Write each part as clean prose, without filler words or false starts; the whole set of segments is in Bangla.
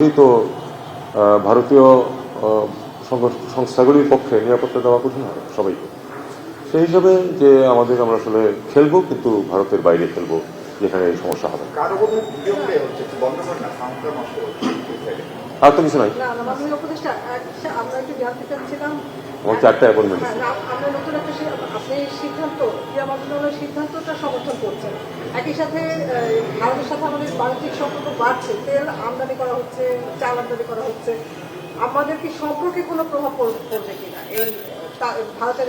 তো ভারতীয় সংস্থাগুলির পক্ষে নিরাপত্তা দেওয়া কঠিন হবে সবাইকে। সেই হিসাবে যে আমরা আসলে খেলবো, কিন্তু ভারতের বাইরে খেলবো যেখানে এই সমস্যা হবে। আর তো কিছু নাই, আমার 4টা অ্যাপয়েন্টমেন্ট আছে। সিদ্ধান্তটা সমর্থন করছেন, একই সাথে ভারতের সাথে আমাদের বাণিজ্যিক সম্পর্ক বাড়ছে, তেল আমদানি করা হচ্ছে, চাল আমদানি করা হচ্ছে, আমাদের কি সম্পর্কে কোনো প্রভাব পড়বে কিনা এই ভারতের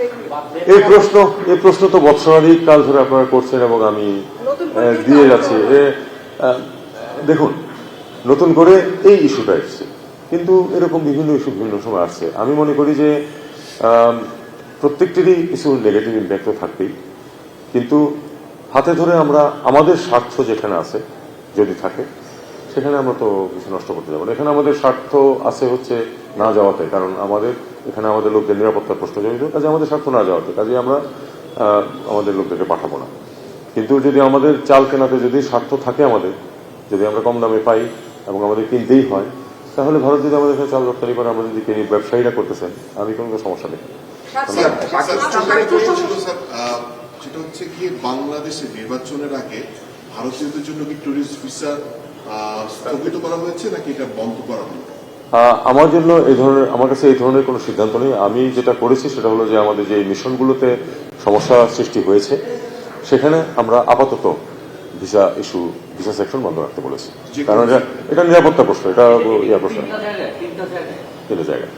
এই প্রশ্ন তো বৎসরাধিক কাল ধরে আপনারা করছেন এবং আমি দিয়ে যাচ্ছি। দেখুন, নতুন করে এই ইস্যুটা এসছে, কিন্তু এরকম বিভিন্ন ইস্যু বিভিন্ন সময় আসছে। আমি মনে করি যে প্রত্যেকটিরই কিছু নেগেটিভ ইম্প্যাক্ট থাকবেই, কিন্তু হাতে ধরে আমরা আমাদের স্বার্থ যেখানে আছে যদি থাকে সেখানে আমরা তো কিছু নষ্ট করতে যাবো না। এখানে আমাদের স্বার্থ আছে হচ্ছে না যাওয়াতে, কারণ এখানে আমাদের লোকদের নিরাপত্তার প্রশ্ন জড়িত, কাজে আমাদের স্বার্থ না যাওয়াতে, কাজে আমরা আমাদের লোকদেরকে পাঠাবো না। কিন্তু যদি আমাদের চাল কেনাতে যদি স্বার্থ থাকে, যদি আমরা কম দামে পাই এবং আমাদের কিনতেই হয়, তাহলে ভারত যদি আমাদের কাছে চাল রপ্তানি করে, আমরা যদি কিনি, ব্যবসায়ীরা করতেছেন, আমি কোনো সমস্যা নেই। সেটা হচ্ছে কি, বাংলাদেশে নির্বাচনের আগে ভারতীয়দের জন্য কি টুরিস্ট ভিসা স্থগিত করা হয়েছে নাকি এটা বন্ধ করা হলো? আমার কাছে এই ধরনের কোনো সিদ্ধান্ত নেই। আমি যেটা করেছি সেটা হলো যে আমাদের যে মিশনগুলোতে সমস্যা সৃষ্টি হয়েছে সেখানে আমরা আপাতত ভিসা সেকশন বন্ধ রাখতে বলেছি, কারণ এটা নিরাপত্তা প্রশ্ন, এটা প্রশ্ন 3 জায়গায়।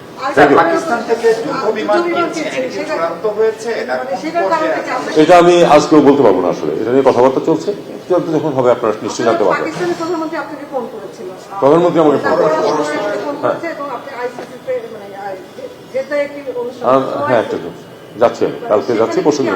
এটা আমি আজকেও বলতে পারবো না, আসলে এটা নিয়ে কথাবার্তা চলছে, যখন হবে আপনারা নিশ্চয়ই জানতে পারবেন। প্রধানমন্ত্রী আমাকে ফোন করেছেন, হ্যাঁ, একটা যাচ্ছি, কালকে যাচ্ছি, পরশু দিন